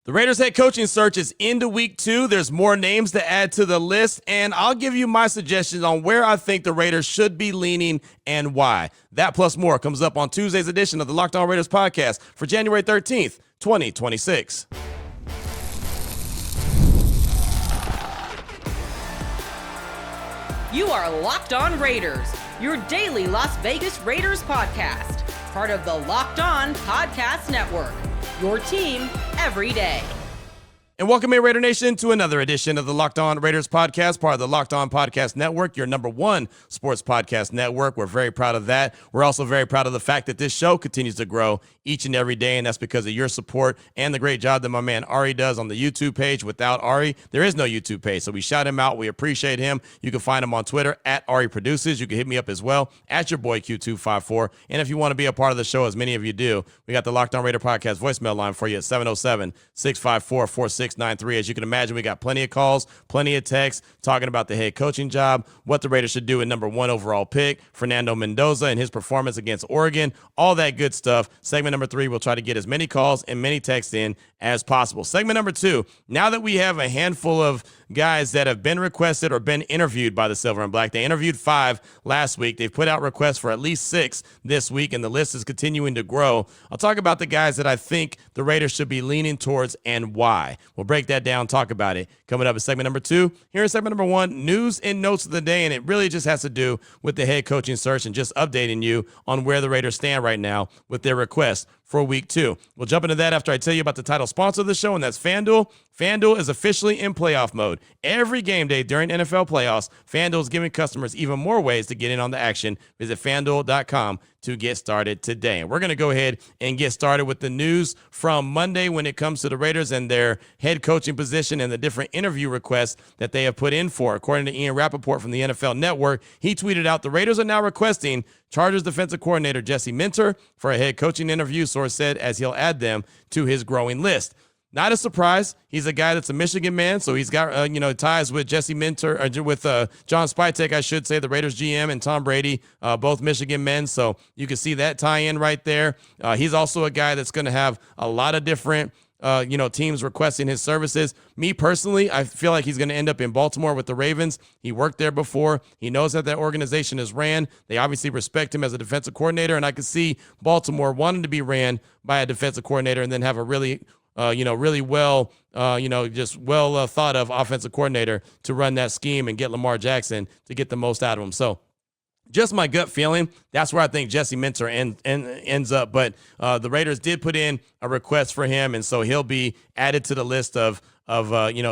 The Raiders head coaching search is into week 2. There's more names to add to the list, and I'll give you my suggestions on where I think the Raiders should be leaning and why. That plus more comes up on Tuesday's edition of the Locked On Raiders podcast for January 13th, 2026. You are Locked On Raiders, your daily Las Vegas Raiders podcast, part of the Locked On Podcast Network, your team every day. And welcome, Raider Nation, to another edition of the Locked On Raiders podcast, part of the Locked On Podcast Network, your number one sports podcast network. We're very proud of that. We're also very proud of the fact that this show continues to grow each and every day, and that's because of your support and the great job that my man Ari does on the YouTube page. Without Ari, there is no YouTube page, so we shout him out. We appreciate him. You can find him on Twitter at Ari Produces. You can hit me up as well at your boy Q254. And if you want to be a part of the show, as many of you do, we got the Locked On Raider podcast voicemail line for you at 707-654-4693. As you can imagine, we got plenty of calls, plenty of texts talking about the head coaching job, what the Raiders should do at number 1 overall pick, Fernando Mendoza and his performance against Oregon, all that good stuff. Segment number 3, we'll try to get as many calls and many texts in as possible. Segment number 2, now that we have a handful of guys that have been requested or been interviewed by the Silver and Black, they interviewed 5 last week. They've put out requests for at least 6 this week, and the list is continuing to grow. I'll talk about the guys that I think the Raiders should be leaning towards and why. We'll break that down, talk about it. Coming up in segment number 2, here in segment number 1, news and notes of the day, and it really just has to do with the head coaching search and just updating you on where the Raiders stand right now with their request for week 2. We'll jump into that after I tell you about the title sponsor of the show, and that's FanDuel. FanDuel is officially in playoff mode. Every game day during NFL playoffs, FanDuel is giving customers even more ways to get in on the action. Visit FanDuel.com to get started today. And we're going to go ahead and get started with the news from Monday when it comes to the Raiders and their head coaching position and the different interview requests that they have put in for. According to Ian Rappaport from the NFL Network, he tweeted out, the Raiders are now requesting Chargers defensive coordinator Jesse Minter for a head coaching interview, source said, as he'll add them to his growing list. Not a surprise. He's a guy that's a Michigan man, so he's got ties with Jesse Minter, or with John Spytek, I should say, the Raiders GM, and Tom Brady, both Michigan men. So you can see that tie-in right there. He's also a guy that's going to have a lot of different teams requesting his services. Me personally, I feel like he's going to end up in Baltimore with the Ravens. He worked there before. He knows that organization is ran. They obviously respect him as a defensive coordinator, and I could see Baltimore wanting to be ran by a defensive coordinator and then have a really well thought of offensive coordinator to run that scheme and get Lamar Jackson to get the most out of him. So just my gut feeling, that's where I think Jesse Minter ends up. But the Raiders did put in a request for him, and so he'll be added to the list of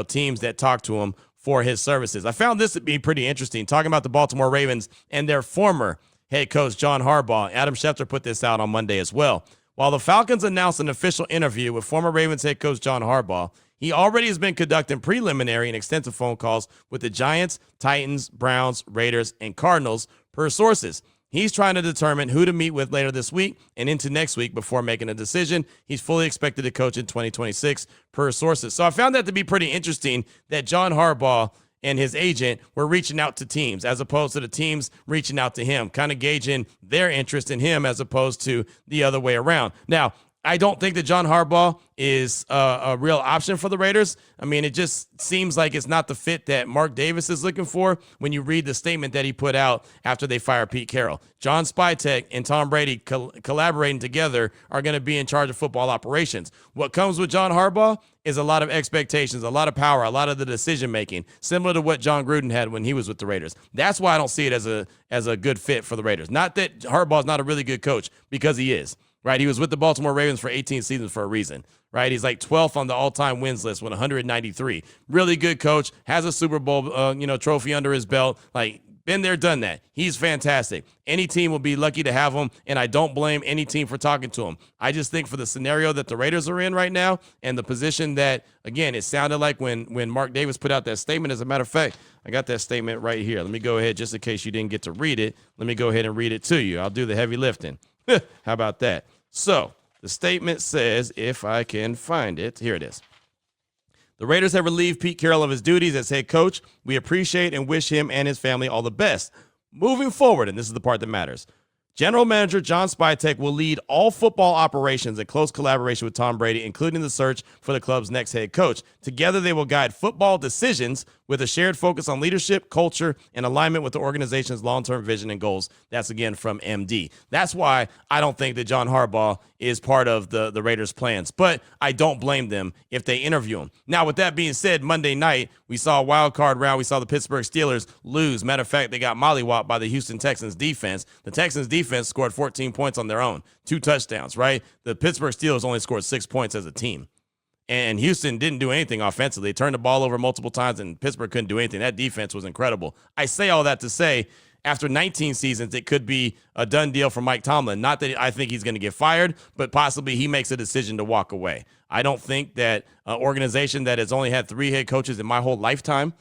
teams that talk to him for his services. I found this to be pretty interesting, talking about the Baltimore Ravens and their former head coach, John Harbaugh. Adam Schefter put this out on Monday as well. While the Falcons announced an official interview with former Ravens head coach John Harbaugh, he already has been conducting preliminary and extensive phone calls with the Giants, Titans, Browns, Raiders, and Cardinals, per sources. He's trying to determine who to meet with later this week and into next week before making a decision. He's fully expected to coach in 2026, per sources. So I found that to be pretty interesting that John Harbaugh and his agent were reaching out to teams as opposed to the teams reaching out to him, kind of gauging their interest in him as opposed to the other way around. Now, I don't think that John Harbaugh is a real option for the Raiders. I mean, it just seems like it's not the fit that Mark Davis is looking for when you read the statement that he put out after they fired Pete Carroll. John Spytek and Tom Brady collaborating together are going to be in charge of football operations. What comes with John Harbaugh is a lot of expectations, a lot of power, a lot of the decision-making, similar to what John Gruden had when he was with the Raiders. That's why I don't see it as a good fit for the Raiders. Not that Harbaugh's not a really good coach, because he is. Right, he was with the Baltimore Ravens for 18 seasons for a reason. Right, he's like 12th on the all-time wins list with 193. Really good coach, has a Super Bowl, trophy under his belt. Like, been there, done that. He's fantastic. Any team will be lucky to have him, and I don't blame any team for talking to him. I just think for the scenario that the Raiders are in right now and the position that, again, it sounded like when Mark Davis put out that statement. As a matter of fact, I got that statement right here. Let me go ahead, just in case you didn't get to read it. Let me go ahead and read it to you. I'll do the heavy lifting. How about that? So the statement says, if I can find it, here it is. The Raiders have relieved Pete Carroll of his duties as head coach. We appreciate and wish him and his family all the best. Moving forward, and this is the part that matters, General Manager John Spytek will lead all football operations in close collaboration with Tom Brady, including the search for the club's next head coach. Together, they will guide football decisions with a shared focus on leadership, culture, and alignment with the organization's long-term vision and goals. That's, again, from MD. That's why I don't think that John Harbaugh is part of the Raiders' plans, but I don't blame them if they interview him. Now, with that being said, Monday night, we saw a wild card round. We saw the Pittsburgh Steelers lose. Matter of fact, they got mollywopped by the Houston Texans defense. The Texans defense scored 14 points on their own, 2 touchdowns, right? The Pittsburgh Steelers only scored 6 points as a team. And Houston didn't do anything offensively. They turned the ball over multiple times, and Pittsburgh couldn't do anything. That defense was incredible. I say all that to say, after 19 seasons, it could be a done deal for Mike Tomlin. Not that I think he's going to get fired, but possibly he makes a decision to walk away. I don't think that an organization that has only had 3 head coaches in my whole lifetime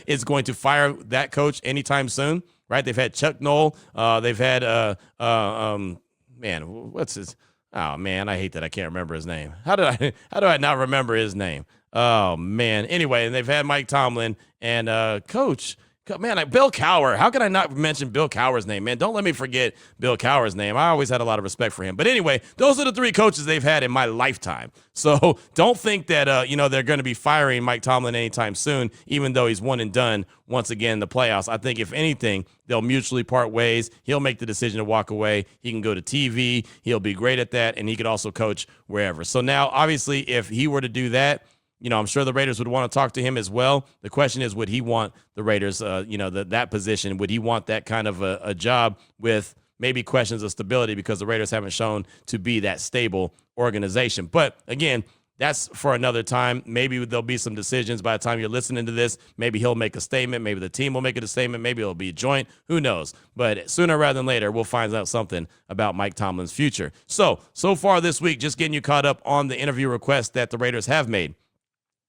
is going to fire that coach anytime soon, right? They've had Chuck Noll. They've had, what's his? Oh, man, I hate that I can't remember his name. How do I not remember his name? Oh, man. Anyway, and they've had Mike Tomlin and Coach. Man, Bill Cowher. How can I not mention Bill Cowher's name, man? Don't let me forget Bill Cowher's name. I always had a lot of respect for him. But anyway, those are the 3 coaches they've had in my lifetime. So don't think that, they're going to be firing Mike Tomlin anytime soon, even though he's one and done once again in the playoffs. I think if anything, they'll mutually part ways. He'll make the decision to walk away. He can go to TV. He'll be great at that, and he could also coach wherever. So now, obviously, if he were to do that, I'm sure the Raiders would want to talk to him as well. The question is, would he want the Raiders, that position? Would he want that kind of a job with maybe questions of stability because the Raiders haven't shown to be that stable organization? But again, that's for another time. Maybe there'll be some decisions by the time you're listening to this. Maybe he'll make a statement. Maybe the team will make a statement. Maybe it'll be a joint. Who knows? But sooner rather than later, we'll find out something about Mike Tomlin's future. So far this week, just getting you caught up on the interview requests that the Raiders have made.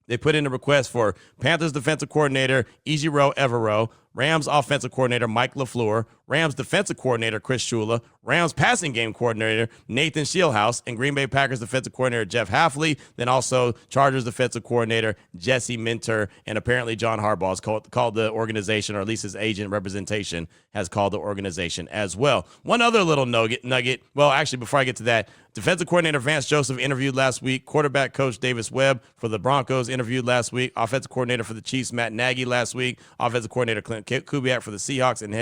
They put in a request for Panthers defensive coordinator Ejiro Evero, Rams offensive coordinator Mike LaFleur, Rams defensive coordinator Chris Shula, Rams passing game coordinator Nathan Scheelhaus, and Green Bay Packers defensive coordinator Jeff Hafley, then also Chargers defensive coordinator Jesse Minter, and apparently John Harbaugh has called the organization, or at least his agent representation has called the organization as well. One other little nugget. Well, actually, before I get to that, defensive coordinator Vance Joseph interviewed last week. Quarterback coach Davis Webb for the Broncos interviewed last week. Offensive coordinator for the Chiefs Matt Nagy last week. Offensive coordinator Clint Kubiak for the Seahawks, and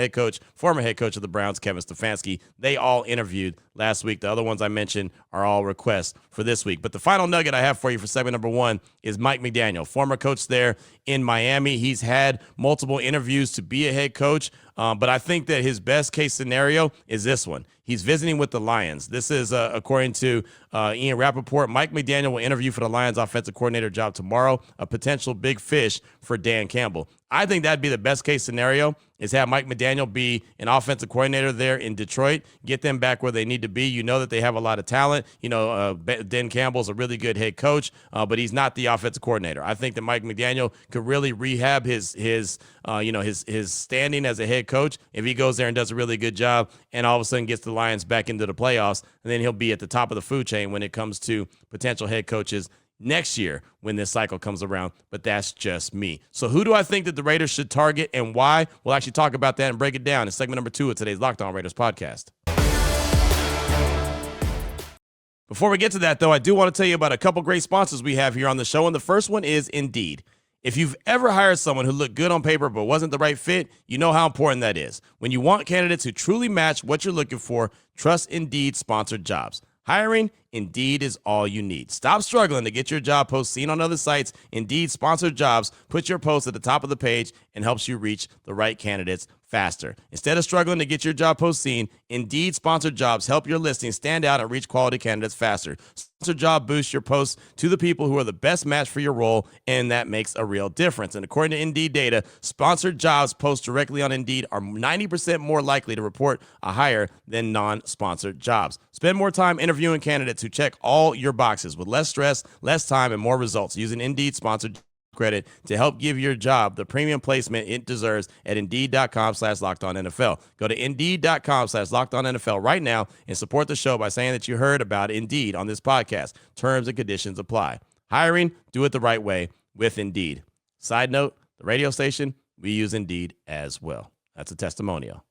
former head coach of the Browns Kevin Stefanski. They all interviewed last week. The other ones I mentioned are all requests for this week. But the final nugget I have for you for segment number 1 is Mike McDaniel, former coach there in Miami. He's had multiple interviews to be a head coach, but I think that his best case scenario is this one. He's visiting with the Lions. This is according to Ian Rappaport. Mike McDaniel will interview for the Lions offensive coordinator job tomorrow, a potential big fish for Dan Campbell. I think that'd be the best case scenario, is have Mike McDaniel be an offensive coordinator there in Detroit, get them back where they need to be. You know that they have a lot of talent. Dan Campbell's a really good head coach, but he's not the offensive coordinator. I think that Mike McDaniel could really rehab his standing as a head coach if he goes there and does a really good job and all of a sudden gets the Lions back into the playoffs, and then he'll be at the top of the food chain when it comes to potential head coaches next year when this cycle comes around. But that's just me. So who do I think that the Raiders should target and why? We'll actually talk about that and break it down in segment number 2 of today's Locked On Raiders podcast. Before we get to that, though, I do want to tell you about a couple great sponsors we have here on the show, and the first one is Indeed. If you've ever hired someone who looked good on paper but wasn't the right fit, you know how important that is. When you want candidates who truly match what you're looking for, trust Indeed sponsored jobs. Hiring, Indeed is all you need. Stop struggling to get your job post seen on other sites. Indeed sponsored jobs put your post at the top of the page and helps you reach the right candidates faster. Instead of struggling to get your job post seen, Indeed sponsored jobs help your listing stand out and reach quality candidates faster. Sponsored job boosts your posts to the people who are the best match for your role, and that makes a real difference. And according to Indeed data, sponsored jobs posted directly on Indeed are 90% more likely to report a hire than non-sponsored jobs. Spend more time interviewing candidates who check all your boxes with less stress, less time, and more results using Indeed sponsored credit to help give your job the premium placement it deserves at Indeed.com/LockedOnNFL. Go to Indeed.com/LockedOnNFL right now and support the show by saying that you heard about Indeed on this podcast. Terms and conditions apply. Hiring, do it the right way with Indeed. Side note, the radio station, we use Indeed as well. That's a testimonial.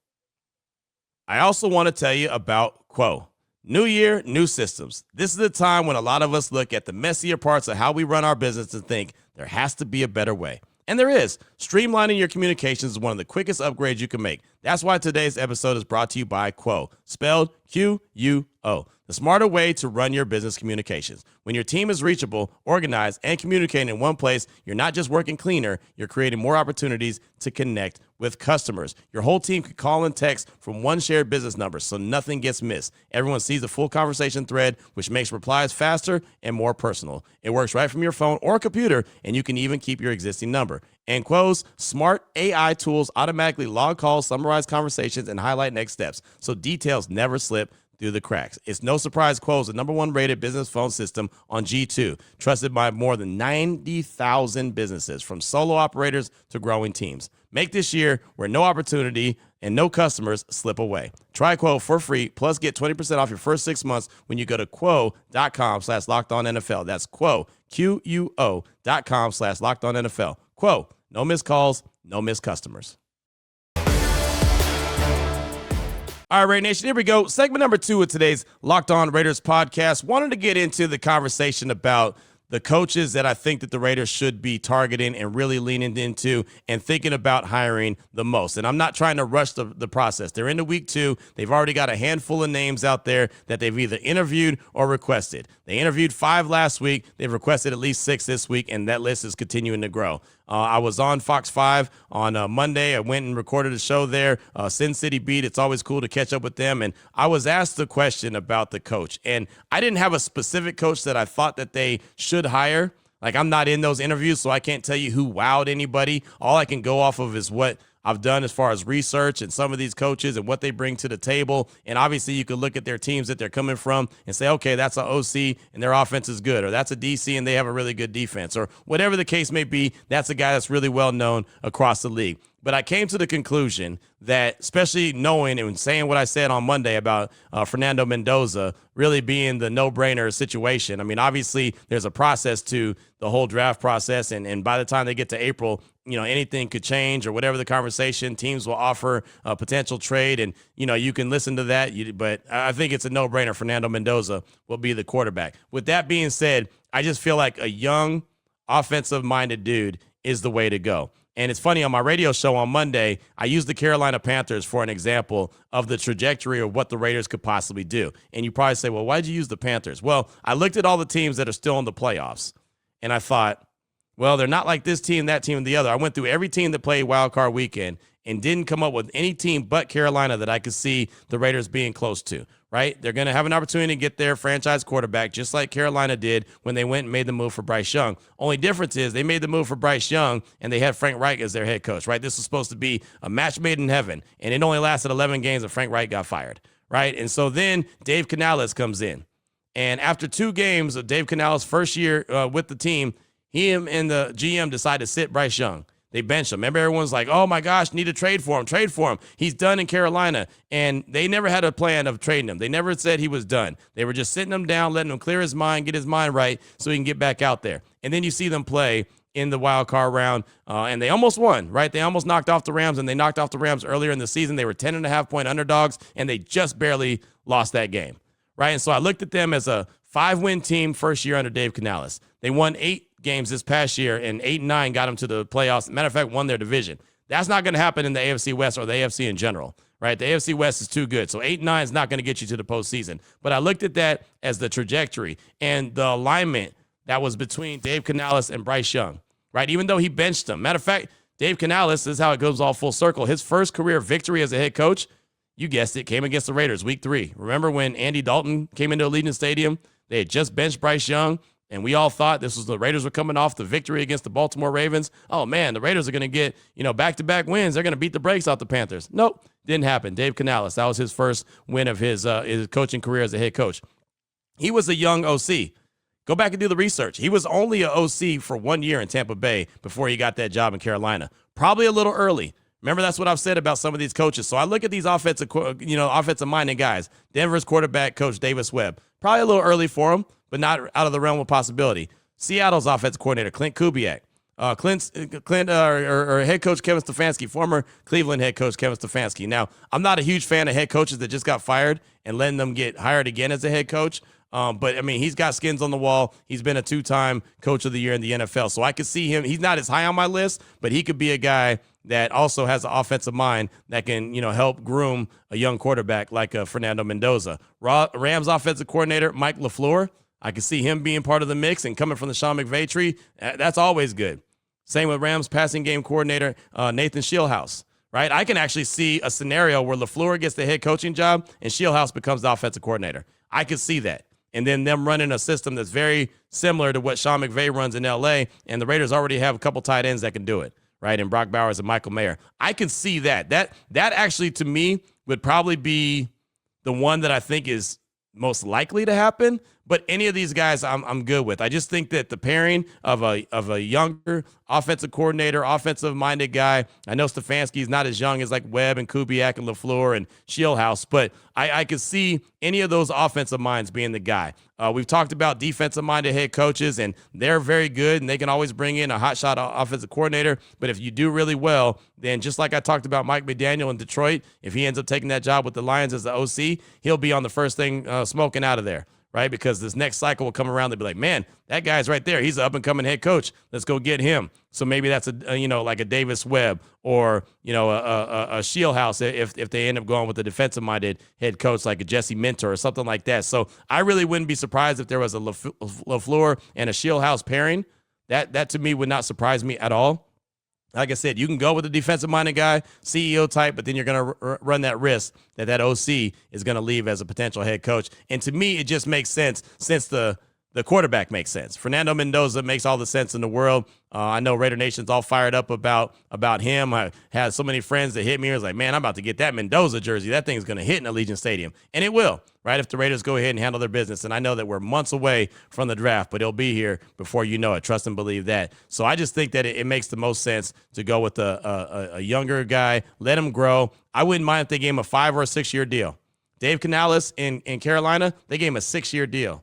I also want to tell you about Quo. New year, new systems. This is the time when a lot of us look at the messier parts of how we run our business and think there has to be a better way. And there is. Streamlining your communications is one of the quickest upgrades you can make. That's why today's episode is brought to you by Quo, spelled Q-U-O, the smarter way to run your business communications. When your team is reachable, organized, and communicating in one place, you're not just working cleaner, you're creating more opportunities to connect with customers. Your whole team can call and text from one shared business number, so nothing gets missed. Everyone sees the full conversation thread, which makes replies faster and more personal. It works right from your phone or computer, and you can even keep your existing number. And Quo's smart AI tools automatically log calls, summarize conversations, and highlight next steps, so details never slip through the cracks. It's no surprise Quo is the #1 rated business phone system on G2, trusted by more than 90,000 businesses, from solo operators to growing teams. Make this year where no opportunity and no customers slip away. Try Quo for free, plus get 20% off your first 6 months when you go to quo.com/lockedonnfl. That's Quo, QUO.com/lockedonnfl. Quo, no missed calls, no missed customers. All right, Raider Nation, here we go. Segment number 2 of today's Locked On Raiders podcast. Wanted to get into the conversation about the coaches that I think that the Raiders should be targeting and really leaning into and thinking about hiring the most. And I'm not trying to rush the process. They're into week 2. They've already got a handful of names out there that they've either interviewed or requested. They interviewed 5 last week. They've requested at least 6 this week, and that list is continuing to grow. I was on Fox 5 on Monday. I went and recorded a show there, Sin City Beat. It's always cool to catch up with them. And I was asked the question about the coach. And I didn't have a specific coach that I thought that they should hire. Like, I'm not in those interviews, so I can't tell you who wowed anybody. All I can go off of is what I've done as far as research and some of these coaches and what they bring to the table. And obviously you could look at their teams that they're coming from and say, okay, that's an OC and their offense is good, or that's a DC and they have a really good defense, or whatever the case may be. That's a guy that's really well known across the league. But I came to the conclusion that, especially knowing and saying what I said on Monday about Fernando Mendoza really being the no-brainer situation. I mean, obviously there's a process to the whole draft process, and by the time they get to April, you know, anything could change or whatever the conversation. Teams will offer a potential trade, and, you know, you can listen to that. But I think it's a no-brainer. Fernando Mendoza will be the quarterback. With that being said, I just feel like a young, offensive-minded dude is the way to go. And it's funny, on my radio show on Monday, I used the Carolina Panthers for an example of the trajectory of what the Raiders could possibly do. And you probably say, well, why'd you use the Panthers? Well, I looked at all the teams that are still in the playoffs, and I thought, well, they're not like this team, that team, and the other. I went through every team that played Wild Card Weekend and didn't come up with any team but Carolina that I could see the Raiders being close to, right? They're going to have an opportunity to get their franchise quarterback, just like Carolina did when they went and made the move for Bryce Young. Only difference is they made the move for Bryce Young, and they had Frank Reich as their head coach, right? This was supposed to be a match made in heaven, and it only lasted 11 games and Frank Reich got fired, right? And so then Dave Canales comes in. And after 2 games of Dave Canales' first year with the team, him and the GM decided to sit Bryce Young. They benched him. Remember, everyone's like, oh, my gosh, need to trade for him. Trade for him. He's done in Carolina. And they never had a plan of trading him. They never said he was done. They were just sitting him down, letting him clear his mind, get his mind right so he can get back out there. And then you see them play in the wild card round, and they almost won, right? They almost knocked off the Rams, and they knocked off the Rams earlier in the season. They were 10.5-point underdogs, and they just barely lost that game, right? And so I looked at them as a 5-win team first year under Dave Canales. They won 8 games this past year, and 8-9 got them to the playoffs. Matter of fact, won their division. That's not going to happen in the AFC West or the AFC in general, right? The AFC West is too good. So 8-9 is not going to get you to the postseason. But I looked at that as the trajectory and the alignment that was between Dave Canales and Bryce Young, right? Even though he benched him. Matter of fact, Dave Canales, this is how it goes all full circle. His first career victory as a head coach, you guessed it, came against the Raiders week 3. Remember when Andy Dalton came into Allegiant Stadium? They had just benched Bryce Young. And we all thought this was the Raiders were coming off the victory against the Baltimore Ravens. Oh, man, the Raiders are going to get, back-to-back wins. They're going to beat the brakes off the Panthers. Nope, didn't happen. Dave Canales, that was his first win of his coaching career as a head coach. He was a young OC. Go back and do the research. He was only an OC for 1 year in Tampa Bay before he got that job in Carolina. Probably a little early. Remember, that's what I've said about some of these coaches. So I look at these offensive-minded guys. Denver's quarterback coach, Davis Webb. Probably a little early for him, but not out of the realm of possibility. Seattle's offensive coordinator, Clint Kubiak. or head coach Kevin Stefanski, former Cleveland head coach Kevin Stefanski. Now, I'm not a huge fan of head coaches that just got fired and letting them get hired again as a head coach. But, I mean, he's got skins on the wall. He's been a 2-time coach of the year in the NFL. So I could see him. He's not as high on my list, but he could be a guy that also has an offensive mind that can, help groom a young quarterback like Fernando Mendoza. Rams offensive coordinator Mike LaFleur, I could see him being part of the mix and coming from the Sean McVay tree. That's always good. Same with Rams passing game coordinator Nathan Shieldhouse, right? I can actually see a scenario where LaFleur gets the head coaching job and Shieldhouse becomes the offensive coordinator. I could see that. And then them running a system that's very similar to what Sean McVay runs in L.A., and the Raiders already have a couple tight ends that can do it, right? And Brock Bowers and Michael Mayer. I can see that. That actually, to me, would probably be the one that I think is most likely to happen. But any of these guys I'm good with. I just think that the pairing of a younger offensive coordinator, offensive-minded guy, I know Stefanski's not as young as like Webb and Kubiak and LaFleur and Shieldhouse, but I could see any of those offensive minds being the guy. We've talked about defensive-minded head coaches, and they're very good, and they can always bring in a hotshot offensive coordinator. But if you do really well, then just like I talked about Mike McDaniel in Detroit, if he ends up taking that job with the Lions as the OC, he'll be on the first thing smoking out of there. Right, because this next cycle will come around. They'll be like, man, that guy's right there. He's an up-and-coming head coach. Let's go get him. So maybe that's like a Davis Webb or a Shieldhouse if they end up going with a defensive-minded head coach like a Jesse Minter or something like that. So I really wouldn't be surprised if there was a LaFleur and a Shieldhouse pairing. That to me would not surprise me at all. Like I said, you can go with a defensive-minded guy, CEO type, but then you're going to run that risk that OC is going to leave as a potential head coach. And to me, it just makes sense since the quarterback makes sense. Fernando Mendoza makes all the sense in the world. I know Raider Nation's all fired up about him. I had so many friends that hit me. I was like, man, I'm about to get that Mendoza jersey. That thing's going to hit in Allegiant Stadium. And it will, right, if the Raiders go ahead and handle their business. And I know that we're months away from the draft, but it'll be here before you know it. Trust and believe that. So I just think that it makes the most sense to go with a younger guy, let him grow. I wouldn't mind if they gave him a 5 or a 6-year deal. Dave Canales in Carolina, they gave him a 6-year deal.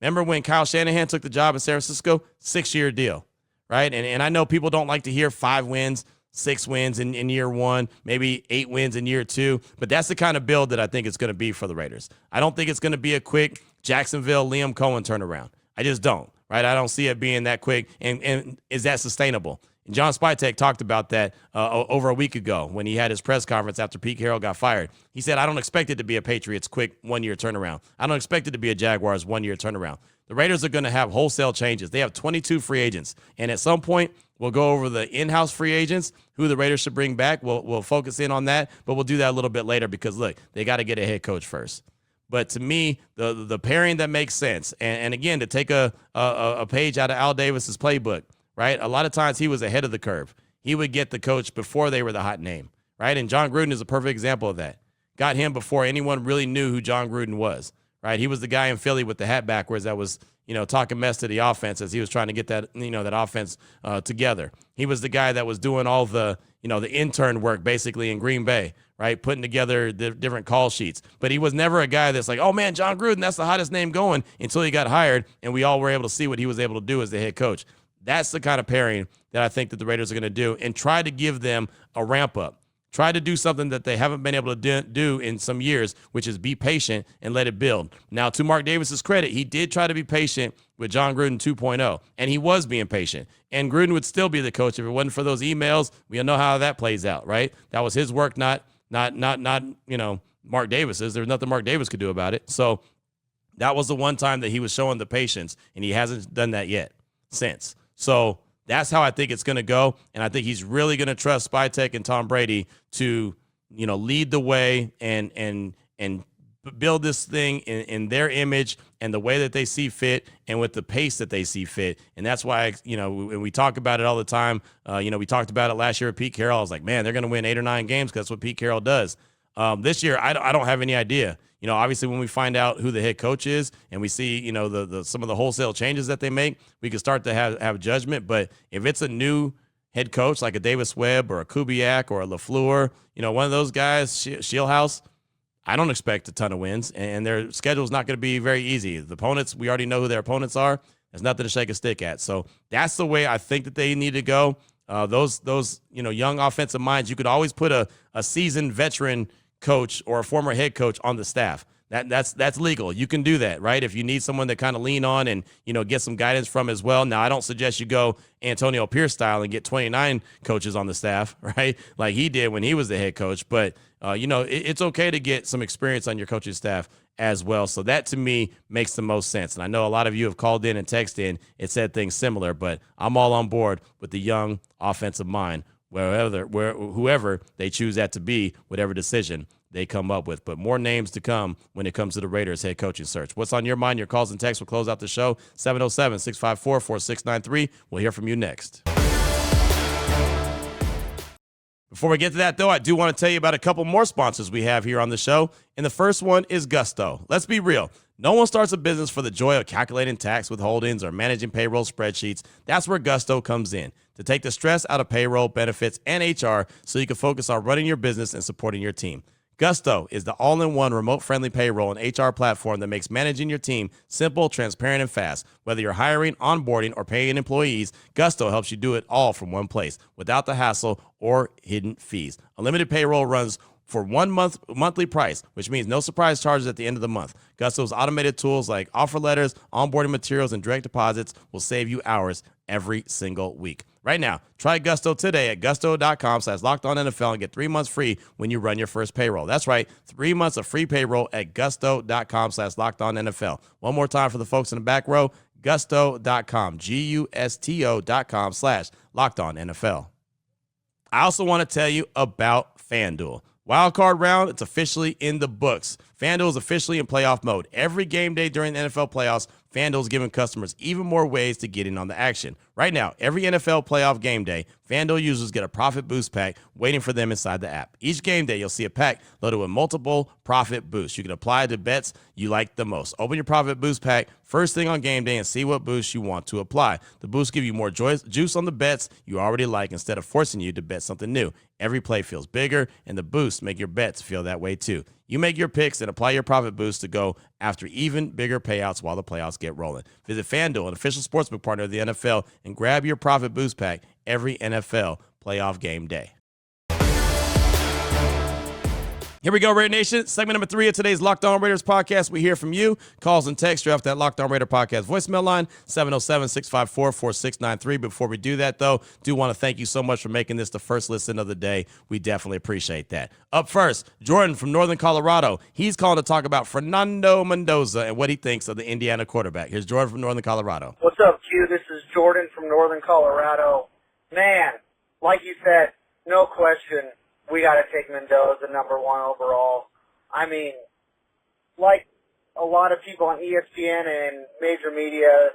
Remember when Kyle Shanahan took the job in San Francisco? 6-year deal, right? And I know people don't like to hear 5 wins, 6 wins in year 1, maybe 8 wins in year 2, but that's the kind of build that I think it's going to be for the Raiders. I don't think it's going to be a quick Jacksonville, Liam Cohen turnaround. I just don't, right? I don't see it being that quick, and is that sustainable? And John Spytek talked about that over a week ago when he had his press conference after Pete Carroll got fired. He said, I don't expect it to be a Patriots quick 1-year turnaround. I don't expect it to be a Jaguars 1-year turnaround. The Raiders are going to have wholesale changes. They have 22 free agents. And at some point, we'll go over the in-house free agents, who the Raiders should bring back. We'll focus in on that, but we'll do that a little bit later because, look, they got to get a head coach first. But to me, the pairing that makes sense, and again, to take a page out of Al Davis's playbook, right? A lot of times he was ahead of the curve. He would get the coach before they were the hot name, right? And John Gruden is a perfect example of that. Got him before anyone really knew who John Gruden was, right? He was the guy in Philly with the hat backwards that was, talking mess to the offense as he was trying to get that, that offense together. He was the guy that was doing all the, the intern work basically in Green Bay, right? Putting together the different call sheets. But he was never a guy that's like, oh man, John Gruden, that's the hottest name going, until he got hired and we all were able to see what he was able to do as the head coach. That's the kind of pairing that I think that the Raiders are going to do and try to give them a ramp up. Try to do something that they haven't been able to do in some years, which is be patient and let it build. Now, to Mark Davis's credit, he did try to be patient with John Gruden 2.0, and he was being patient. And Gruden would still be the coach if it wasn't for those emails. We all know how that plays out, right? That was his work, not Mark Davis's. There's nothing Mark Davis could do about it. So that was the one time that he was showing the patience, and he hasn't done that yet since. So that's how I think it's going to go, and I think he's really going to trust Spytek and Tom Brady to, lead the way and build this thing in their image and the way that they see fit and with the pace that they see fit. And that's why, when we talk about it all the time, we talked about it last year with Pete Carroll. I was like, man, they're going to win 8 or 9 games because that's what Pete Carroll does. This year, I don't have any idea. Obviously when we find out who the head coach is and we see, the some of the wholesale changes that they make, we can start to have judgment. But if it's a new head coach like a Davis Webb or a Kubiak or a LaFleur, one of those guys, Shieldhouse, I don't expect a ton of wins, and their schedule is not going to be very easy. The opponents, we already know who their opponents are. There's nothing to shake a stick at. So that's the way I think that they need to go. Those young offensive minds, you could always put a seasoned veteran coach or a former head coach on the staff. That's legal. You can do that, right? If you need someone to kind of lean on and, get some guidance from as well. Now, I don't suggest you go Antonio Pierce style and get 29 coaches on the staff, right? Like he did when he was the head coach. But, it's okay to get some experience on your coaching staff as well. So that to me makes the most sense. And I know a lot of you have called in and texted in and said things similar, but I'm all on board with the young offensive mind, whoever they choose that to be, whatever decision they come up with. But more names to come when it comes to the Raiders head coaching search. What's on your mind? Your calls and texts will close out the show. 707-654-4693. We'll hear from you next. Before we get to that, though, I do want to tell you about a couple more sponsors we have here on the show. And the first one is Gusto. Let's be real. No one starts a business for the joy of calculating tax withholdings or managing payroll spreadsheets. That's where Gusto comes in, to take the stress out of payroll, benefits, and HR so you can focus on running your business and supporting your team. Gusto is the all-in-one remote-friendly payroll and HR platform that makes managing your team simple, transparent, and fast. Whether you're hiring, onboarding, or paying employees, Gusto helps you do it all from one place without the hassle or hidden fees. Unlimited payroll runs for 1 month monthly price, which means no surprise charges at the end of the month. Gusto's automated tools like offer letters, onboarding materials, and direct deposits will save you hours every single week. Right now, try Gusto today at gusto.com/LockedOnNFL and get 3 months free when you run your first payroll. That's right, 3 months of free payroll at gusto.com/LockedOnNFL. One more time for the folks in the back row, gusto.com, gusto.com/LockedOnNFL. I also want to tell you about FanDuel. Wildcard round, it's officially in the books. FanDuel is officially in playoff mode. Every game day during the NFL playoffs, FanDuel is giving customers even more ways to get in on the action. Right now, every NFL playoff game day, FanDuel users get a profit boost pack waiting for them inside the app. Each game day, you'll see a pack loaded with multiple profit boosts. You can apply to bets you like the most. Open your profit boost pack first thing on game day and see what boosts you want to apply. The boosts give you more juice on the bets you already like instead of forcing you to bet something new. Every play feels bigger, and the boosts make your bets feel that way too. You make your picks and apply your profit boost to go after even bigger payouts while the playoffs get rolling. Visit FanDuel, an official sportsbook partner of the NFL, and grab your profit boost pack every NFL playoff game day. Here we go, Raider Nation. Segment number 3 of today's Locked On Raiders podcast. We hear from you. Calls and texts off that Locked On Raider podcast voicemail line, 707-654-4693. Before we do that, though, do want to thank you so much for making this the first listen of the day. We definitely appreciate that. Up first, Jordan from Northern Colorado. He's calling to talk about Fernando Mendoza and what he thinks of the Indiana quarterback. Here's Jordan from Northern Colorado. What's up, Q? This is Jordan from Northern Colorado. Man, like you said, no question, we got to take Mendoza number 1 overall. I mean, like a lot of people on ESPN and major media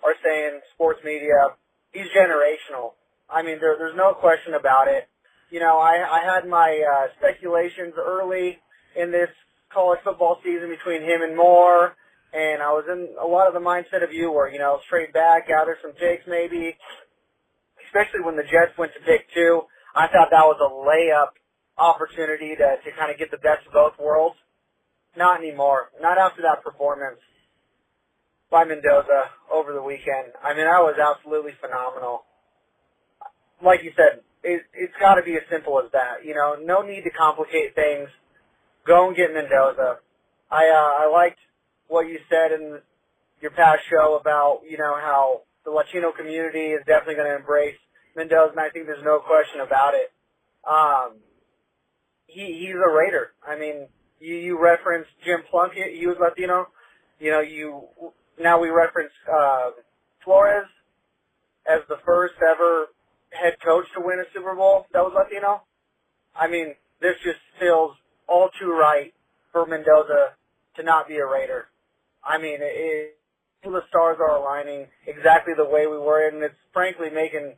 are saying, sports media, he's generational. I mean, there's no question about it. You know, I had my speculations early in this college football season between him and Moore, and I was in a lot of the mindset of you where, straight back, gather some picks maybe, especially when the Jets went to pick 2. I thought that was a layup opportunity to kind of get the best of both worlds. Not anymore. Not after that performance by Mendoza over the weekend. I mean, that was absolutely phenomenal. Like you said, it's got to be as simple as that. No need to complicate things. Go and get Mendoza. I liked what you said in your past show about, how the Latino community is definitely going to embrace Mendoza, and I think there's no question about it. He's a Raider. I mean, you referenced Jim Plunkett. He was Latino. Now we reference Flores as the first ever head coach to win a Super Bowl that was Latino. I mean, this just feels all too right for Mendoza to not be a Raider. I mean, the stars are aligning exactly the way we were, and it's frankly making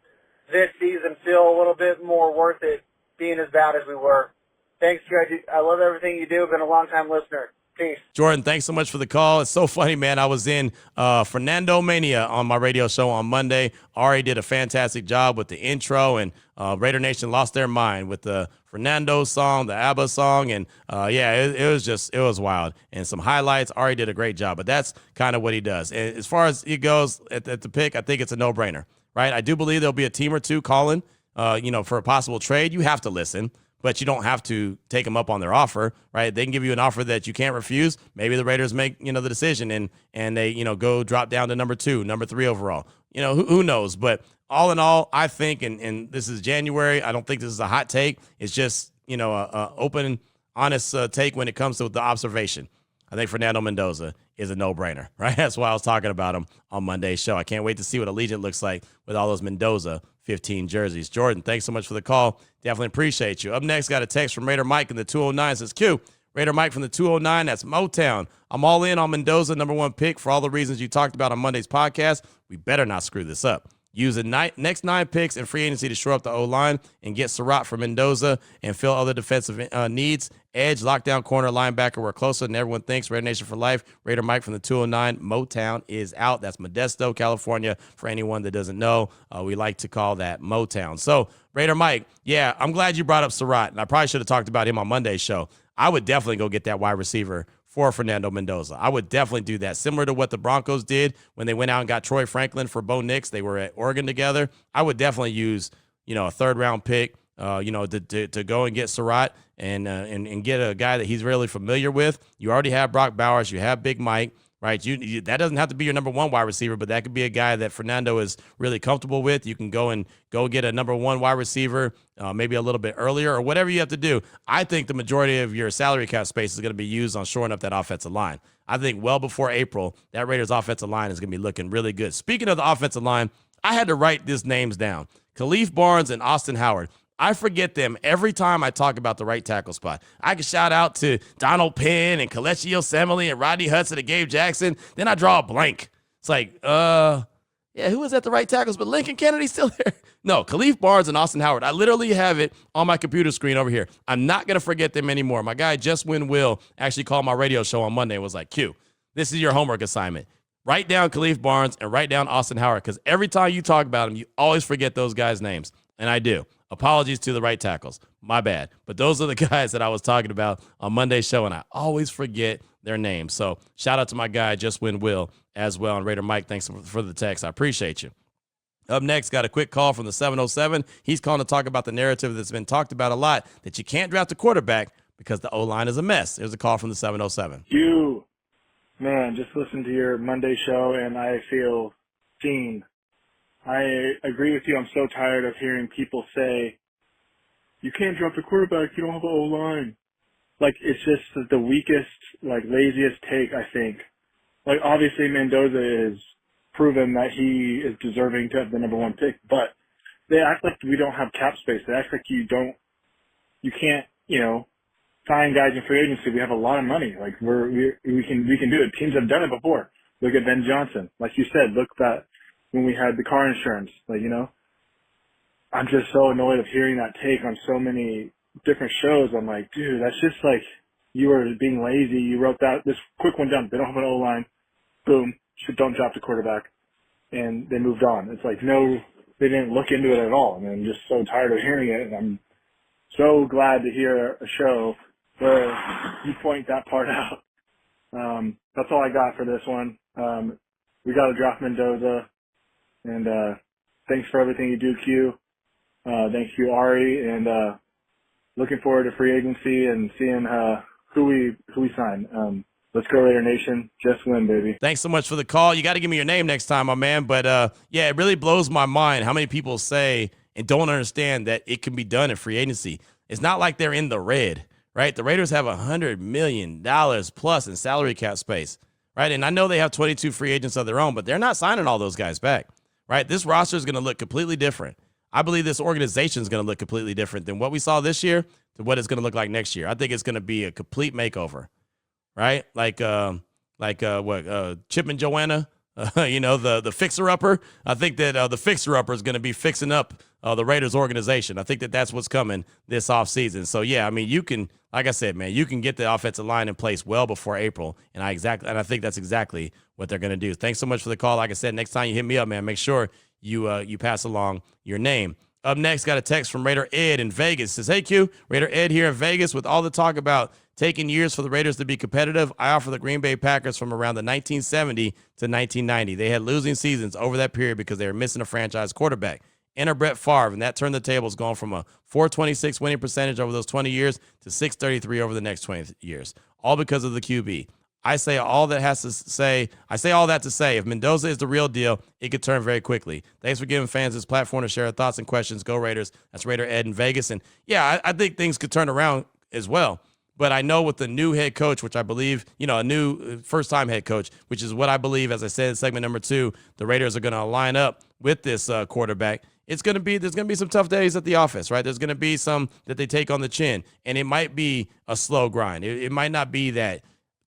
this season feel a little bit more worth it being as bad as we were. Thanks, Q. I love everything you do. Been a long-time listener. Peace. Jordan, thanks so much for the call. It's so funny, man. I was in Fernando Mania on my radio show on Monday. Ari did a fantastic job with the intro, and Raider Nation lost their mind with the Fernando song, the ABBA song, and it was wild. And some highlights. Ari did a great job, but that's kind of what he does. And as far as he goes at the pick, I think it's a no-brainer, right? I do believe there'll be a team or two calling, for a possible trade. You have to listen, but you don't have to take them up on their offer, right? They can give you an offer that you can't refuse. Maybe the Raiders make, the decision and they, go drop down to number 2, number 3 overall. Who knows? But all in all, I think, and this is January, I don't think this is a hot take. It's just, a open, honest take when it comes to the observation. I think Fernando Mendoza is a no-brainer, right? That's why I was talking about him on Monday's show. I can't wait to see what Allegiant looks like with all those Mendoza 15 jerseys. Jordan, thanks so much for the call. Definitely appreciate you. Up next, got a text from Raider Mike in the 209. Says, Q, Raider Mike from the 209. That's Motown. I'm all in on Mendoza, number 1 pick for all the reasons you talked about on Monday's podcast. We better not screw this up. Use the next 9 picks in free agency to shore up the O-line and get Surratt for Mendoza and fill other defensive needs. Edge, lockdown, corner, linebacker. We're closer than everyone thinks. Raider Nation for life. Raider Mike from the 209. Motown is out. That's Modesto, California, for anyone that doesn't know. We like to call that Motown. So, Raider Mike, yeah, I'm glad you brought up Surratt, and I probably should have talked about him on Monday's show. I would definitely go get that wide receiver for Fernando Mendoza. I would definitely do that. Similar to what the Broncos did when they went out and got Troy Franklin for Bo Nix. They were at Oregon together. I would definitely use, a third-round pick, to go and get Surratt and get a guy that he's really familiar with. You already have Brock Bowers. You have Big Mike, right? That doesn't have to be your number 1 wide receiver, but that could be a guy that Fernando is really comfortable with. You can go get a number 1 wide receiver, maybe a little bit earlier or whatever you have to do. I think the majority of your salary cap space is going to be used on shoring up that offensive line. I think well before April, that Raiders offensive line is going to be looking really good. Speaking of the offensive line, I had to write these names down. Khalif Barnes and Austin Howard. I forget them every time I talk about the right tackle spot. I can shout out to Donald Penn and Kelechi Osemele and Rodney Hudson and Gabe Jackson. Then I draw a blank. It's like, who was at the right tackles? But Lincoln Kennedy's still there. No, Khalif Barnes and Austin Howard. I literally have it on my computer screen over here. I'm not going to forget them anymore. My guy, Just Win Will, actually called my radio show on Monday and was like, Q, this is your homework assignment. Write down Khalif Barnes and write down Austin Howard because every time you talk about them, you always forget those guys' names. And I do. Apologies to the right tackles. My bad. But those are the guys that I was talking about on Monday's show, and I always forget their names. So shout out to my guy, Just Win Will, as well. And Raider Mike, thanks for the text. I appreciate you. Up next, got a quick call from the 707. He's calling to talk about the narrative that's been talked about a lot, that you can't draft a quarterback because the O-line is a mess. There's a call from the 707. Man, just listened to your Monday show, and I feel seen. I agree with you. I'm so tired of hearing people say, you can't draft a quarterback, you don't have an O-line. Like, it's just the weakest, laziest take, I think. Obviously Mendoza is proven that he is deserving to have the number 1 pick, but they act like we don't have cap space. They act like you can't, sign guys in free agency. We have a lot of money. We can do it. Teams have done it before. Look at Ben Johnson. Like you said, look at when we had the car insurance. I'm just so annoyed of hearing that take on so many different shows. I'm like, dude, that's just you are being lazy. You wrote this quick one down. They don't have an O-line. Boom. Don't draft a quarterback. And they moved on. It's no, they didn't look into it at all. And I'm just so tired of hearing it. And I'm so glad to hear a show where you point that part out. That's all I got for this one. We got to draft Mendoza. And thanks for everything you do, Q. Thank you, Ari. And looking forward to free agency and seeing who we sign. Let's go Raider Nation. Just win, baby. Thanks so much for the call. You got to give me your name next time, my man. But, it really blows my mind how many people say and don't understand that it can be done in free agency. It's not like they're in the red, right? The Raiders have $100 million plus in salary cap space, right? And I know they have 22 free agents of their own, but they're not signing all those guys back, right? This roster is going to look completely different. I believe this organization is going to look completely different than what we saw this year to what it's going to look like next year. I think it's going to be a complete makeover, right? Chip and Joanna the fixer-upper. I think that the fixer-upper is going to be fixing up the Raiders organization. I think that that's what's coming this offseason. So, yeah, I mean, you can, like I said, man, you can get the offensive line in place well before April, and I think that's exactly what they're going to do. Thanks so much for the call. Like I said, next time you hit me up, man, make sure you pass along your name. Up next, got a text from Raider Ed in Vegas. Says, hey, Q, Raider Ed here in Vegas. With all the talk about taking years for the Raiders to be competitive, I offer the Green Bay Packers from around the 1970 to 1990. They had losing seasons over that period because they were missing a franchise quarterback. Enter Brett Favre, and that turned the tables, going from a .426 winning percentage over those 20 years to .633 over the next 20 years, all because of the QB. I say all that to say, if Mendoza is the real deal, it could turn very quickly. Thanks for giving fans this platform to share their thoughts and questions. Go Raiders. That's Raider Ed in Vegas. And yeah, I think things could turn around as well. But I know with the new head coach, which I believe, a new first-time head coach, which is what I believe, as I said in segment number 2, the Raiders are going to line up with this quarterback. There's going to be some tough days at the office, right? There's going to be some that they take on the chin, and it might be a slow grind. It might not be that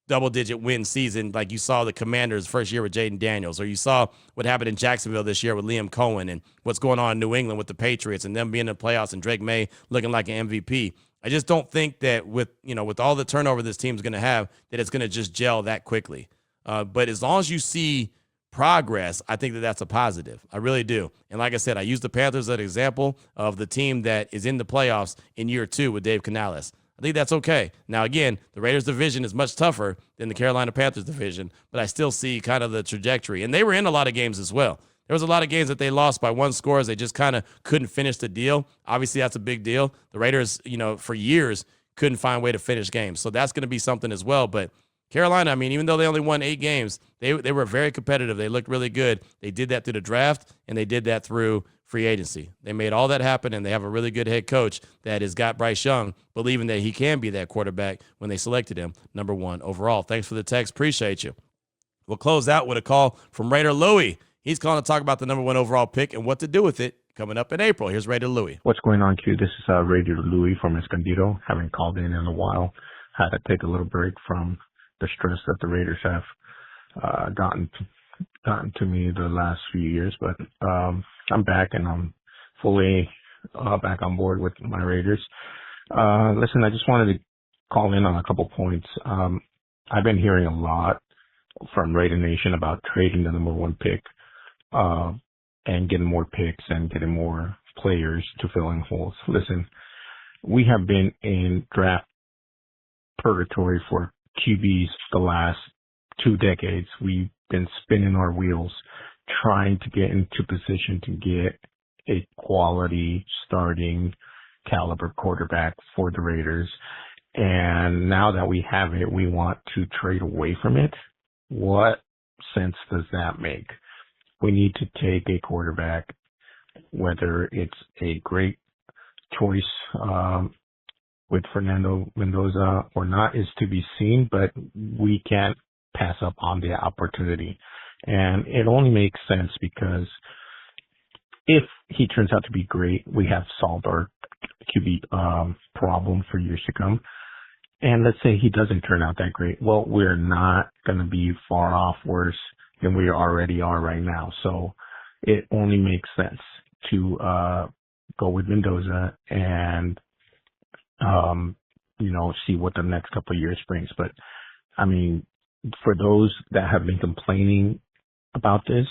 double-digit win season like you saw the Commanders first year with Jaden Daniels, or you saw what happened in Jacksonville this year with Liam Cohen, and what's going on in New England with the Patriots and them being in the playoffs and Drake May looking like an MVP. I just don't think that with all the turnover this team's going to have, that it's going to just gel that quickly. But as long as you see progress, I think that that's a positive. I really do. And like I said, I use the Panthers as an example of the team that is in the playoffs in year 2 with Dave Canales. I think that's okay. Now, again, the Raiders division is much tougher than the Carolina Panthers division, but I still see kind of the trajectory. And they were in a lot of games as well. There was a lot of games that they lost by one score as they just kind of couldn't finish the deal. Obviously, that's a big deal. The Raiders, for years couldn't find a way to finish games. So that's going to be something as well. But Carolina, I mean, even though they only won 8 games, they were very competitive. They looked really good. They did that through the draft, and they did that through free agency. They made all that happen, and they have a really good head coach that has got Bryce Young believing that he can be that quarterback when they selected him number 1 overall. Thanks for the text. Appreciate you. We'll close out with a call from Raider Louie. He's calling to talk about the number 1 overall pick and what to do with it coming up in April. Here's Raider Louie. What's going on, Q? This is Raider Louie from Escondido. Haven't called in a while. Had to take a little break from the stress that the Raiders have gotten to me the last few years, but I'm back and I'm fully back on board with my Raiders. Listen, I just wanted to call in on a couple points. I've been hearing a lot from Raider Nation about trading the number 1 pick and getting more picks and getting more players to fill in holes. Listen, we have been in draft purgatory for QBs the last 2 decades. We've been spinning our wheels trying to get into position to get a quality starting caliber quarterback for the Raiders. And now that we have it, we want to trade away from it. What sense does that make? We need to take a quarterback, whether it's a great choice with Fernando Mendoza or not is to be seen, but we can't pass up on the opportunity. And it only makes sense because if he turns out to be great, we have solved our QB problem for years to come. And let's say he doesn't turn out that great. Well, we're not going to be far off worse than we already are right now. So it only makes sense to go with Mendoza and see what the next couple of years brings. But I mean, for those that have been complaining about this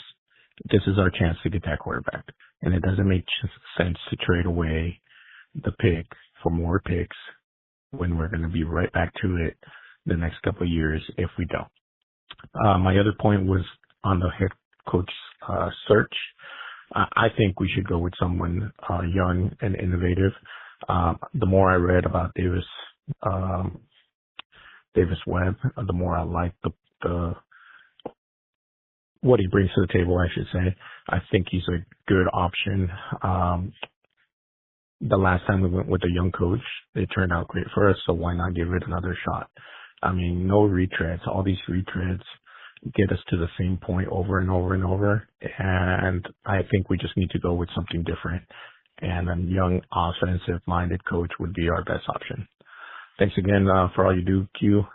is our chance to get that quarterback. And it doesn't make sense to trade away the pick for more picks when we're going to be right back to it the next couple of years if we don't. My other point was on the head coach search. I think we should go with someone young and innovative. The more I read about Davis Webb, the more I like the what he brings to the table, I should say. I think he's a good option. The last time we went with a young coach, it turned out great for us, so why not give it another shot? I mean, no retreads. All these retreads get us to the same point over and over and over, and I think we just need to go with something different, and a young offensive-minded coach would be our best option. Thanks again for all you do, Q.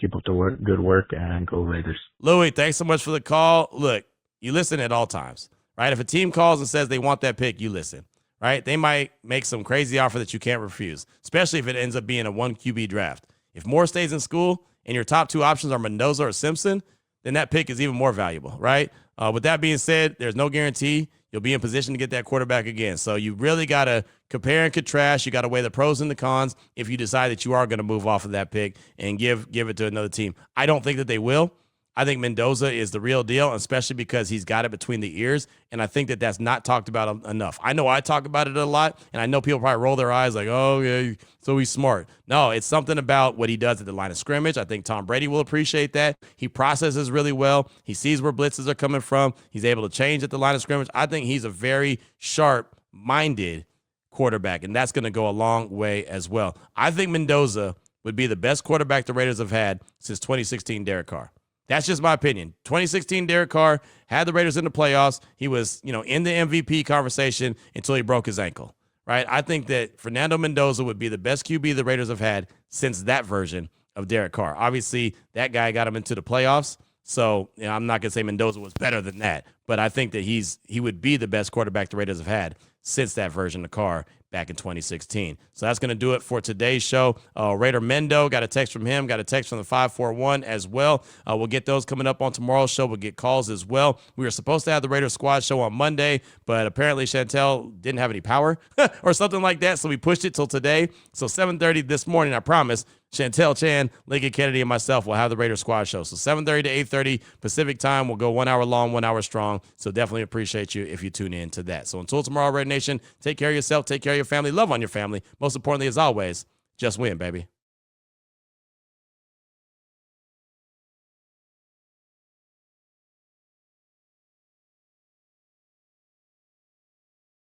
Keep up the good work, and go Raiders. Louis, thanks so much for the call. Look, you listen at all times, right? If a team calls and says they want that pick, you listen, right? They might make some crazy offer that you can't refuse, especially if it ends up being a 1 QB draft. If Moore stays in school and your top 2 options are Mendoza or Simpson, then that pick is even more valuable, right? With that being said, there's no guarantee you'll be in position to get that quarterback again. So you really got to compare and contrast. You got to weigh the pros and the cons if you decide that you are going to move off of that pick and give it to another team. I don't think that they will. I think Mendoza is the real deal, especially because he's got it between the ears, and I think that that's not talked about enough. I know I talk about it a lot, and I know people probably roll their eyes like, oh, yeah, so he's smart. No, it's something about what he does at the line of scrimmage. I think Tom Brady will appreciate that. He processes really well. He sees where blitzes are coming from. He's able to change at the line of scrimmage. I think he's a very sharp-minded quarterback, and that's going to go a long way as well. I think Mendoza would be the best quarterback the Raiders have had since 2016 Derek Carr. That's just my opinion. 2016 Derek Carr had the Raiders in the playoffs. He was, in the MVP conversation until he broke his ankle, right? I think that Fernando Mendoza would be the best QB the Raiders have had since that version of Derek Carr. Obviously, that guy got him into the playoffs, so I'm not going to say Mendoza was better than that, but I think that he would be the best quarterback the Raiders have had since that version of Carr back in 2016. So that's going to do it for today's show. Raider Mendo, got a text from him, got a text from the 541 as well. We'll get those coming up on tomorrow's show. We'll get calls as well. We were supposed to have the Raider Squad show on Monday, but apparently Chantel didn't have any power or something like that, so we pushed it till today. So 7:30 this morning, I promise, Chantel Chan, Lincoln Kennedy, and myself will have the Raider Squad show. So 7:30 to 8:30 Pacific time. We'll go 1 hour long, 1 hour strong. So definitely appreciate you if you tune in to that. So until tomorrow, Raider Nation, take care of yourself, take care of your family, love on your family. Most importantly, as always, just win, baby.